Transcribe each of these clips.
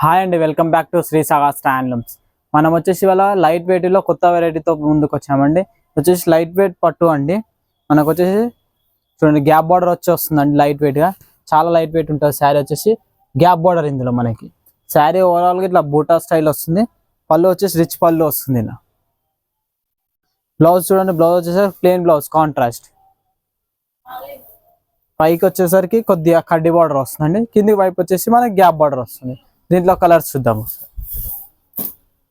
Hi అండి, welcome back to Shri Sahasra handlooms. మనం వచ్చేసి ఇవాళ లైట్ వెయిట్లో కొత్త వెరైటీతో ముందుకు వచ్చామండి. వచ్చేసి లైట్ వెయిట్ పట్టు అండి. మనకు వచ్చేసి చూడండి, గ్యాప్ బార్డర్ వస్తుందండి. లైట్ వెయిట్గా చాలా లైట్ వెయిట్ ఉంటుంది శారీ. వచ్చేసి గ్యాప్ బార్డర్ ఇందులో మనకి శారీ ఓవరాల్గా ఇట్లా బూటా స్టైల్ వస్తుంది. పళ్ళు వచ్చేసి రిచ్ పళ్ళు వస్తుంది. ఇలా బ్లౌజ్ చూడండి, బ్లౌజ్ వచ్చేసరికి ప్లెయిన్ బ్లౌజ్ కాంట్రాస్ట్. పైకి వచ్చేసరికి కొద్దిగా కడ్డీ బార్డర్ వస్తుందండి. కింది వైపు వచ్చేసి మనకి గ్యాప్ బార్డర్ వస్తుంది. దీంట్లో కలర్స్ చూద్దాము.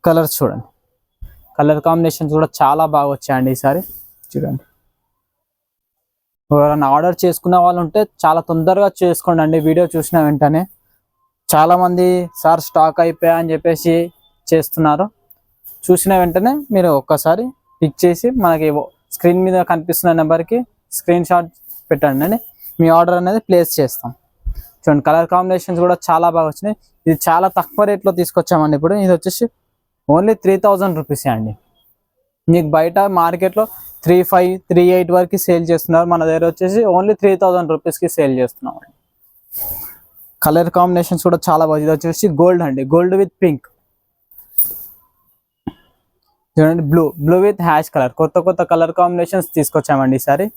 కలర్స్ చూడండి, కలర్ కాంబినేషన్స్ కూడా చాలా బాగా వచ్చాయండి ఈసారి. చూడండి, ఎవరైనా ఆర్డర్ చేసుకున్న వాళ్ళు ఉంటే చాలా తొందరగా చేసుకోండి అండి. వీడియో చూసిన వెంటనే చాలామంది సార్ స్టాక్ అయిపోయా అని చెప్పేసి చేస్తున్నారు. చూసిన వెంటనే మీరు ఒక్కసారి పిక్ చేసి మనకి స్క్రీన్ మీద కనిపిస్తున్న నెంబర్కి స్క్రీన్ షాట్ పెట్టండి అండి. మీ ఆర్డర్ అనేది ప్లేస్ చేస్తాం. చూడండి, కలర్ కాంబినేషన్స్ కూడా చాలా బాగా వచ్చినాయి. ఇది చాలా తక్కువ రేట్లో తీసుకొచ్చామండి. ఇప్పుడు ఇది వచ్చేసి ఓన్లీ 3000 రూపీసే అండి. మీకు బయట మార్కెట్లో 3500, 3800 వరకు సేల్ చేస్తున్నారు. మన దగ్గర వచ్చేసి ఓన్లీ 3000 రూపీస్కి సేల్ చేస్తున్నాం అండి. కలర్ కాంబినేషన్స్ కూడా చాలా బాగా. ఇది వచ్చేసి గోల్డ్ అండి, గోల్డ్ విత్ పింక్. చూడండి, బ్లూ విత్ హ్యాష్ కలర్. కొత్త కలర్ కాంబినేషన్స్ తీసుకొచ్చామండి ఈసారి.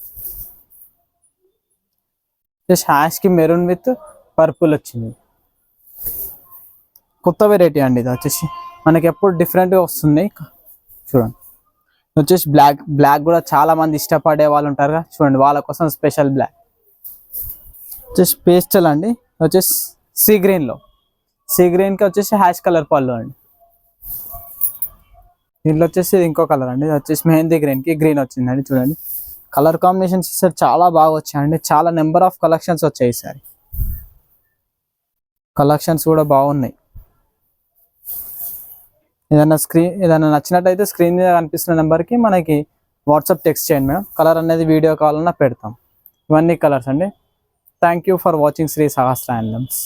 హ్యాష్ కి మెరూన్ విత్ పర్పుల్ వచ్చింది. కొత్త వెరైటీ అండి. ఇది వచ్చేసి మనకి ఎప్పుడు డిఫరెంట్గా వస్తుంది. చూడండి, వచ్చేసి బ్లాక్ కూడా చాలా మంది ఇష్టపడే వాళ్ళు ఉంటారు కదా. చూడండి, వాళ్ళ కోసం స్పెషల్ బ్లాక్. వచ్చేసి పేస్టల్ అండి. వచ్చేసి సీ గ్రీన్కి వచ్చేసి హ్యాష్ కలర్ పళ్ళు అండి. దీంట్లో వచ్చేసి ఇంకో కలర్ అండి. ఇది వచ్చేసి మెహందీ గ్రీన్కి గ్రీన్ వచ్చిందండి. చూడండి, కలర్ కాంబినేషన్స్ ఈసారి చాలా బాగా వచ్చాయండి. చాలా నెంబర్ ఆఫ్ కలెక్షన్స్ వచ్చాయి ఈసారి. కలెక్షన్స్ కూడా బాగున్నాయి. ఏదైనా నచ్చినట్టయితే స్క్రీన్ మీద కనిపిస్తున్న నెంబర్కి మనకి వాట్సాప్ టెక్స్ట్ చేయండి మేడం. కలర్ అనేది వీడియో కాల్ అన్నా పెడతాం. ఇవన్నీ కలర్స్ అండి. Thank you for watching Shri Sahasra handlooms.